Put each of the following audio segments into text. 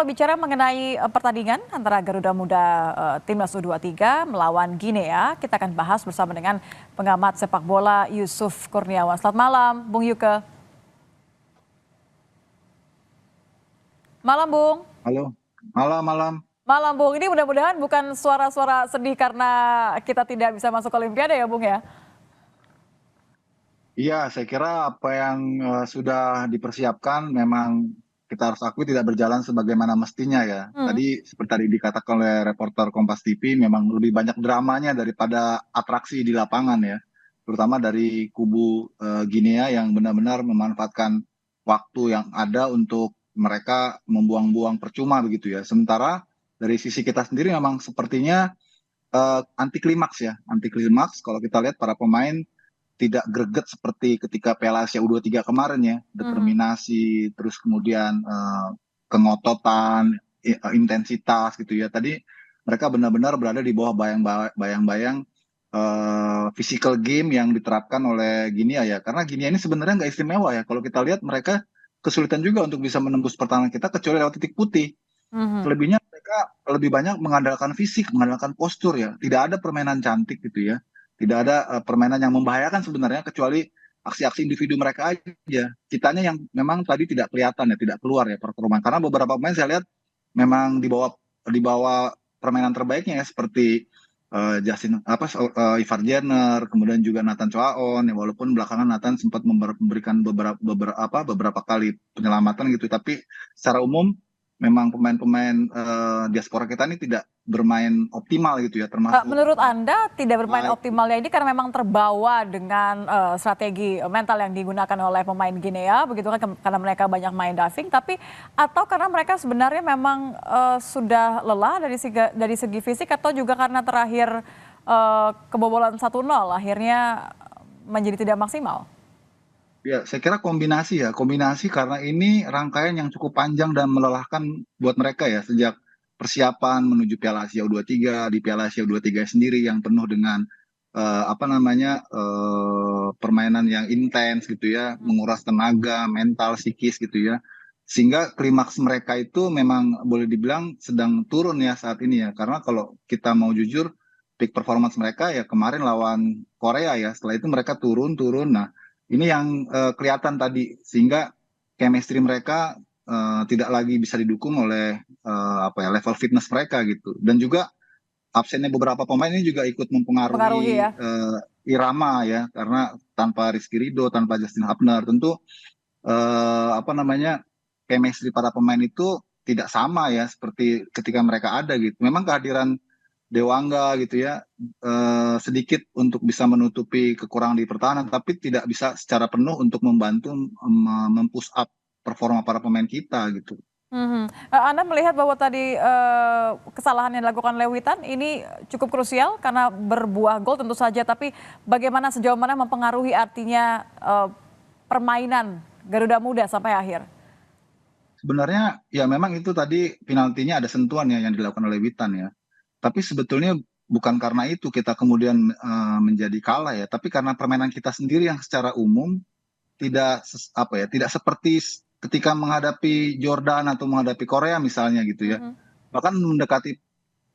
Kalau bicara mengenai pertandingan antara Garuda Muda Timnas U23 melawan Guinea, kita akan bahas bersama dengan pengamat sepak bola Yusuf Kurniawan. Selamat malam, Bung Yuke. Malam, Bung. Halo, malam-malam. Malam, Bung. Ini mudah-mudahan bukan suara-suara sedih karena kita tidak bisa masuk Olimpiade ya, Bung ya? Iya, saya kira apa yang sudah dipersiapkan memang kita harus akui tidak berjalan sebagaimana mestinya ya. Hmm. Tadi seperti tadi dikatakan oleh reporter Kompas TV, memang lebih banyak dramanya daripada atraksi di lapangan ya. Terutama dari kubu Guinea yang benar-benar memanfaatkan waktu yang ada untuk mereka membuang-buang percuma begitu ya. Sementara dari sisi kita sendiri memang sepertinya anti klimaks ya, anti klimaks kalau kita lihat para pemain tidak greget seperti ketika Piala Asia U23 kemarin ya, Mhm. determinasi, terus kemudian kengototan, intensitas gitu ya. Tadi mereka benar-benar berada di bawah bayang-bayang physical game yang diterapkan oleh Ginia ya. Karena Ginia ini sebenarnya nggak istimewa ya. Kalau kita lihat mereka kesulitan juga untuk bisa menembus pertahanan kita kecuali lewat titik putih. Mhm. Selebihnya mereka lebih banyak mengandalkan fisik, mengandalkan postur ya. Tidak ada permainan cantik gitu ya. Tidak ada permainan yang membahayakan sebenarnya kecuali aksi-aksi individu mereka aja. Kitanya yang memang tadi tidak kelihatan ya, tidak keluar ya performa. Karena beberapa pemain saya lihat memang di bawah permainan terbaiknya ya seperti Justin apa Ivar Jenner, kemudian juga Nathan Choaon ya walaupun belakangan Nathan sempat memberikan beberapa kali penyelamatan gitu tapi secara umum memang pemain-pemain diaspora kita ini tidak bermain optimal gitu ya, termasuk Menurut Anda tidak bermain baik. optimalnya ini karena memang terbawa dengan strategi mental yang digunakan oleh pemain Guinea, begitu kan karena mereka banyak main diving, tapi atau karena mereka sebenarnya memang sudah lelah dari segi fisik atau juga karena terakhir kebobolan 1-0 akhirnya menjadi tidak maksimal? Ya, saya kira kombinasi ya, kombinasi karena ini rangkaian yang cukup panjang dan melelahkan buat mereka ya, sejak persiapan menuju Piala Asia U23, di Piala Asia U23 sendiri yang penuh dengan permainan yang intens gitu ya, menguras tenaga, mental, psikis gitu ya. Sehingga klimaks mereka itu memang boleh dibilang sedang turun ya saat ini ya, karena kalau kita mau jujur, peak performance mereka ya kemarin lawan Korea ya, setelah itu mereka turun-turun. Nah, ini yang kelihatan tadi sehingga chemistry mereka tidak lagi bisa didukung oleh level fitness mereka gitu. Dan juga absennya beberapa pemain ini juga ikut Mempengaruhi mempengaruhi ya? irama ya karena tanpa Rizky Ridho, tanpa Justin Hubner tentu chemistry para pemain itu tidak sama ya seperti ketika mereka ada gitu. Memang kehadiran Dewangga gitu ya sedikit untuk bisa menutupi kekurangan di pertahanan, tapi tidak bisa secara penuh untuk membantu mempush up performa para pemain kita gitu. Mhm. Anda melihat bahwa tadi kesalahan yang dilakukan Lewitan ini cukup krusial karena berbuah gol tentu saja, tapi bagaimana sejauh mana mempengaruhi artinya permainan Garuda Muda sampai akhir? Sebenarnya ya memang itu tadi penaltinya ada sentuhan ya yang dilakukan oleh Witan ya. Tapi sebetulnya bukan karena itu kita kemudian menjadi kalah ya, tapi karena permainan kita sendiri yang secara umum tidak seperti ketika menghadapi Jordan atau menghadapi Korea misalnya gitu ya. Mhm. Bahkan mendekati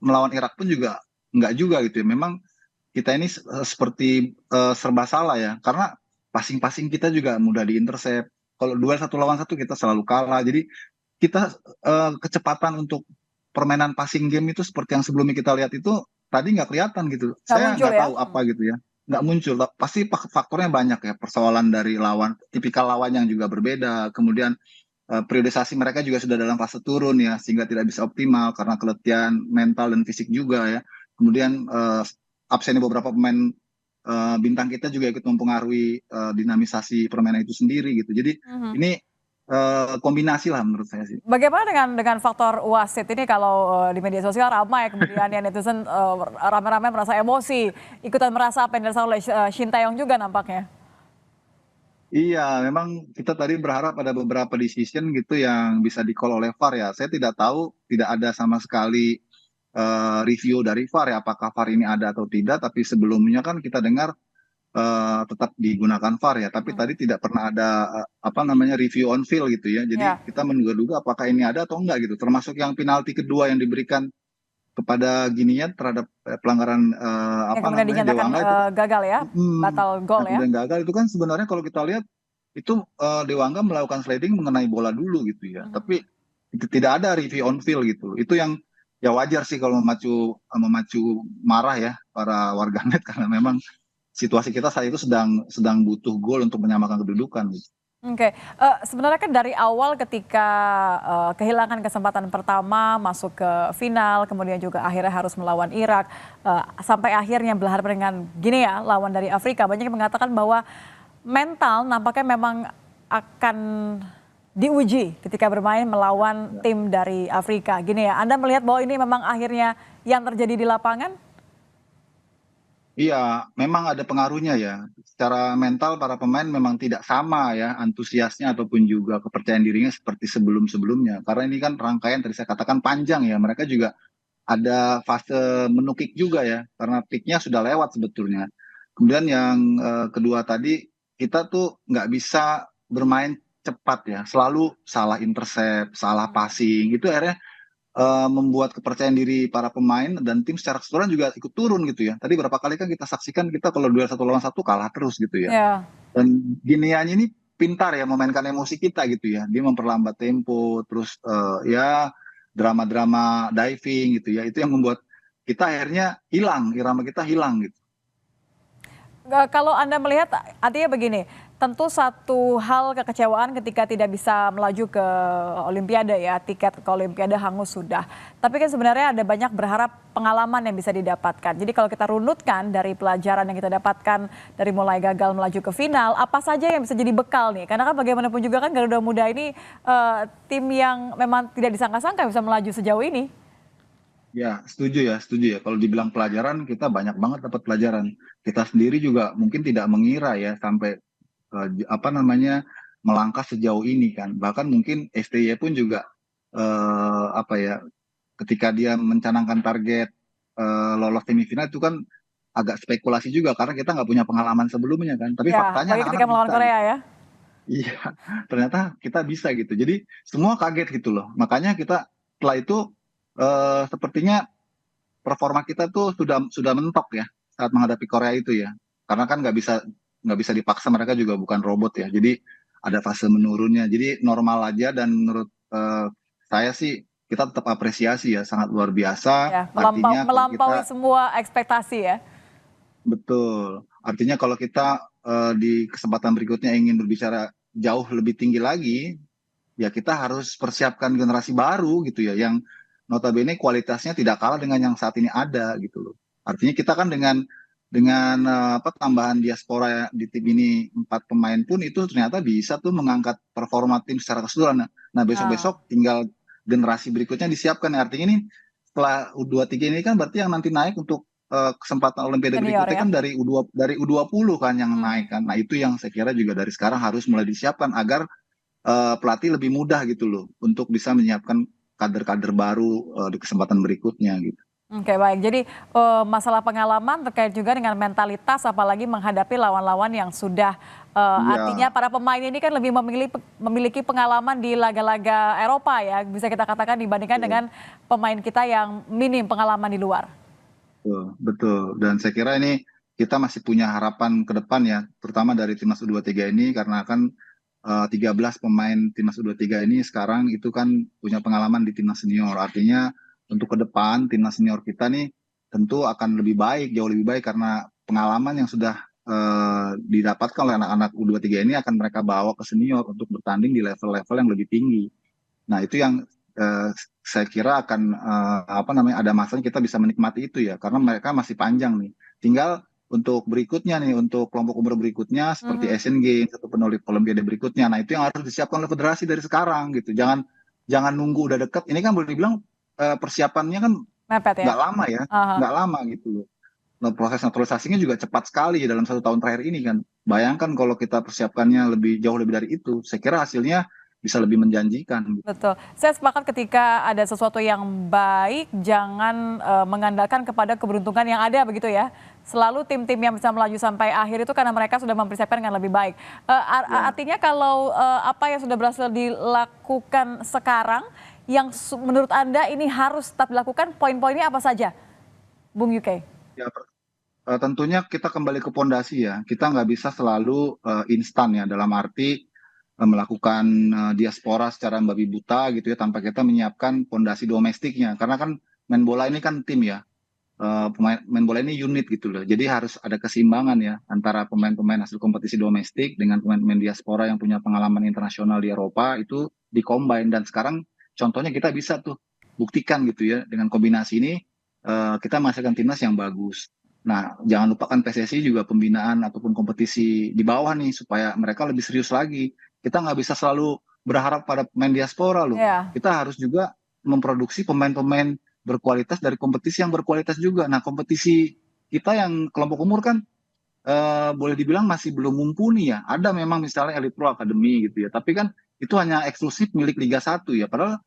melawan Irak pun juga enggak juga gitu ya. Memang kita ini seperti serba salah ya, karena passing-passing kita juga mudah diintercept. Kalau duel satu lawan satu kita selalu kalah. Jadi kita kecepatan untuk permainan passing game itu seperti yang sebelumnya kita lihat itu tadi nggak kelihatan gitu. Nggak Saya muncul nggak ya? tahu apa gitu ya, nggak muncul. Pasti faktornya banyak ya, persoalan dari lawan, tipikal lawan yang juga berbeda. Kemudian periodisasi mereka juga sudah dalam fase turun ya, sehingga tidak bisa optimal karena keletihan mental dan fisik juga ya. Kemudian absennya beberapa pemain bintang kita juga ikut mempengaruhi dinamisasi permainan itu sendiri gitu. Jadi Mhm. ini kombinasi lah menurut saya sih. Bagaimana dengan faktor wasit ini kalau di media sosial ramai kemudian ya netizen rame-rame merasa emosi, ikutan merasa apa yang dilakukan oleh Shin Taeyong juga nampaknya. Iya, memang kita tadi berharap ada beberapa decision gitu yang bisa di-call oleh VAR ya. Saya tidak tahu, tidak ada sama sekali review dari VAR ya, apakah VAR ini ada atau tidak. Tapi sebelumnya kan kita dengar tetap digunakan VAR ya, tapi tadi tidak pernah ada apa namanya review on field gitu ya. Jadi Ya, kita menduga-duga apakah ini ada atau enggak gitu. Termasuk yang penalti kedua yang diberikan kepada Ginian terhadap pelanggaran yang apa kemudian namanya dinyatakan Dewangga itu kan, gagal ya, batal gol yang ya. kemudian gagal itu kan sebenarnya kalau kita lihat itu Dewangga melakukan sliding mengenai bola dulu gitu ya. Mhm. Tapi itu tidak ada review on field gitu. Itu yang ya wajar sih kalau memacu memacu marah ya para warganet karena memang situasi kita saat itu sedang sedang butuh gol untuk menyamakan kedudukan gitu. Oke, sebenarnya kan dari awal ketika, kehilangan kesempatan pertama masuk ke final, kemudian juga akhirnya harus melawan Irak, sampai akhirnya berhadapan dengan Guinea, lawan dari Afrika, banyak yang mengatakan bahwa mental nampaknya memang akan diuji ketika bermain melawan Ya. tim dari Afrika, Guinea. Anda melihat bahwa ini memang akhirnya yang terjadi di lapangan? Iya, memang ada pengaruhnya ya. Secara mental para pemain memang tidak sama ya antusiasnya ataupun juga kepercayaan dirinya seperti sebelum-sebelumnya. Karena ini kan rangkaian tadi saya katakan panjang ya. Mereka juga ada fase menukik juga ya, karena peaknya sudah lewat sebetulnya. Kemudian yang kedua tadi, kita tuh nggak bisa bermain cepat ya, selalu salah intercept, salah passing, itu akhirnya membuat kepercayaan diri para pemain dan tim secara keseluruhan juga ikut turun gitu ya. Tadi berapa kali kan kita saksikan kita kalau duel satu lawan satu kalah terus gitu ya. Ya. Dan Ginianya ini pintar ya memainkan emosi kita gitu ya. Dia memperlambat tempo, terus ya drama-drama diving gitu ya. Itu yang membuat kita akhirnya hilang, irama kita hilang gitu. Kalau Anda melihat artinya begini, tentu satu hal kekecewaan ketika tidak bisa melaju ke Olimpiade ya, tiket ke Olimpiade hangus sudah. Tapi kan sebenarnya ada banyak berharap pengalaman yang bisa didapatkan. Jadi kalau kita runutkan dari pelajaran yang kita dapatkan dari mulai gagal melaju ke final, apa saja yang bisa jadi bekal nih? Karena kan bagaimanapun juga kan Garuda Muda ini tim yang memang tidak disangka-sangka bisa melaju sejauh ini. Ya, setuju ya, setuju ya. Kalau dibilang pelajaran, kita banyak banget dapat pelajaran. Kita sendiri juga mungkin tidak mengira ya sampai apa namanya melangkah sejauh ini kan. Bahkan mungkin STY pun juga apa ya ketika dia mencanangkan target lolos semifinal itu kan agak spekulasi juga karena kita nggak punya pengalaman sebelumnya kan. Tapi Ya, faktanya apalagi anak-anak ketika melawan bisa Korea gitu. ya. Iya, ternyata kita bisa gitu. Jadi semua kaget gitu loh. Makanya kita setelah itu sepertinya performa kita tuh sudah mentok ya saat menghadapi Korea itu ya. Karena kan nggak bisa dipaksa, mereka juga bukan robot ya. Jadi ada fase menurunnya. Jadi normal aja dan menurut saya sih kita tetap apresiasi ya, sangat luar biasa. Ya, Artinya kalau melampaui kita semua ekspektasi ya. betul, artinya kalau kita di kesempatan berikutnya ingin berbicara jauh lebih tinggi lagi, ya kita harus persiapkan generasi baru gitu ya yang notabene kualitasnya tidak kalah dengan yang saat ini ada gitu loh. Artinya kita kan dengan apa tambahan diaspora di tim ini 4 pemain pun itu ternyata bisa tuh mengangkat performa tim secara keseluruhan. Nah, Nah, besok-besok tinggal generasi berikutnya disiapkan. Artinya ini setelah U23 ini kan berarti yang nanti naik untuk kesempatan Olimpiade senior berikutnya ya. kan dari U20 kan yang naik Mhm. kan. Nah, itu yang saya kira juga dari sekarang harus mulai disiapkan agar pelatih lebih mudah gitu loh untuk bisa menyiapkan kader-kader baru di kesempatan berikutnya gitu. Oke baik, jadi masalah pengalaman terkait juga dengan mentalitas apalagi menghadapi lawan-lawan yang sudah artinya Iya, para pemain ini kan lebih memiliki pengalaman di laga-laga Eropa ya, bisa kita katakan dibandingkan dengan betul, pemain kita yang minim pengalaman di luar. betul, betul. Dan saya kira ini kita masih punya harapan ke depan ya, terutama dari timnas U23 ini karena kan 13 pemain timnas U23 ini sekarang itu kan punya pengalaman di timnas senior. Artinya untuk ke depan timnas senior kita nih tentu akan lebih baik, jauh lebih baik karena pengalaman yang sudah didapatkan oleh anak-anak U23 ini akan mereka bawa ke senior untuk bertanding di level-level yang lebih tinggi. Nah, itu yang eh, saya kira akan apa namanya ada masanya kita bisa menikmati itu ya karena mereka masih panjang nih. Tinggal untuk berikutnya nih untuk kelompok umur berikutnya seperti Mhm. Asian Games atau Olimpiade berikutnya. Nah, itu yang harus disiapkan oleh federasi dari sekarang gitu. Jangan jangan nunggu udah deket. Ini kan boleh dibilang persiapannya kan Mepet ya. nggak lama ya, Aha. nggak lama gitu loh. Nah, proses naturalisasinya juga cepat sekali ya dalam 1 tahun terakhir ini kan. Bayangkan kalau kita persiapkannya lebih jauh lebih dari itu, saya kira hasilnya bisa lebih menjanjikan. Betul. Saya sepakat ketika ada sesuatu yang baik, jangan mengandalkan kepada keberuntungan yang ada begitu ya. selalu tim-tim yang bisa melaju sampai akhir itu karena mereka sudah mempersiapkan dengan lebih baik. Ya. Artinya kalau apa yang sudah berhasil dilakukan sekarang, yang menurut Anda ini harus tetap dilakukan, poin-poinnya apa saja, Bung UK? Ya, tentunya kita kembali ke pondasi ya. Kita nggak bisa selalu instan ya, dalam arti melakukan diaspora secara babi buta gitu ya, tanpa kita menyiapkan pondasi domestiknya. Karena kan main bola ini kan tim ya. Main bola ini unit gitu loh. Jadi harus ada keseimbangan ya antara pemain-pemain hasil kompetisi domestik dengan pemain-pemain diaspora yang punya pengalaman internasional di Eropa, itu dikombin. Dan sekarang contohnya kita bisa tuh buktikan gitu ya, dengan kombinasi ini kita menghasilkan timnas yang bagus. Nah, jangan lupakan PSSI juga pembinaan ataupun kompetisi di bawah nih, supaya mereka lebih serius lagi. Kita nggak bisa selalu berharap pada pemain diaspora loh. Ya, Kita harus juga memproduksi pemain-pemain berkualitas dari kompetisi yang berkualitas juga. Nah, kompetisi kita yang kelompok umur kan boleh dibilang masih belum mumpuni ya. Ada memang misalnya Elite Pro Academy gitu ya, tapi kan itu hanya eksklusif milik Liga 1 ya. Padahal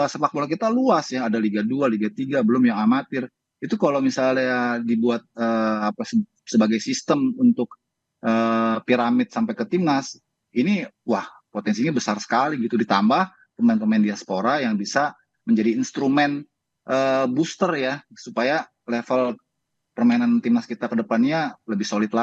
sepak bola kita luas ya, ada Liga 2, Liga 3, belum yang amatir. Itu kalau misalnya dibuat sebagai sistem untuk piramid sampai ke timnas, ini wah, potensinya besar sekali gitu, ditambah pemain-pemain diaspora yang bisa menjadi instrumen booster ya, supaya level permainan timnas kita ke depannya lebih solid lagi.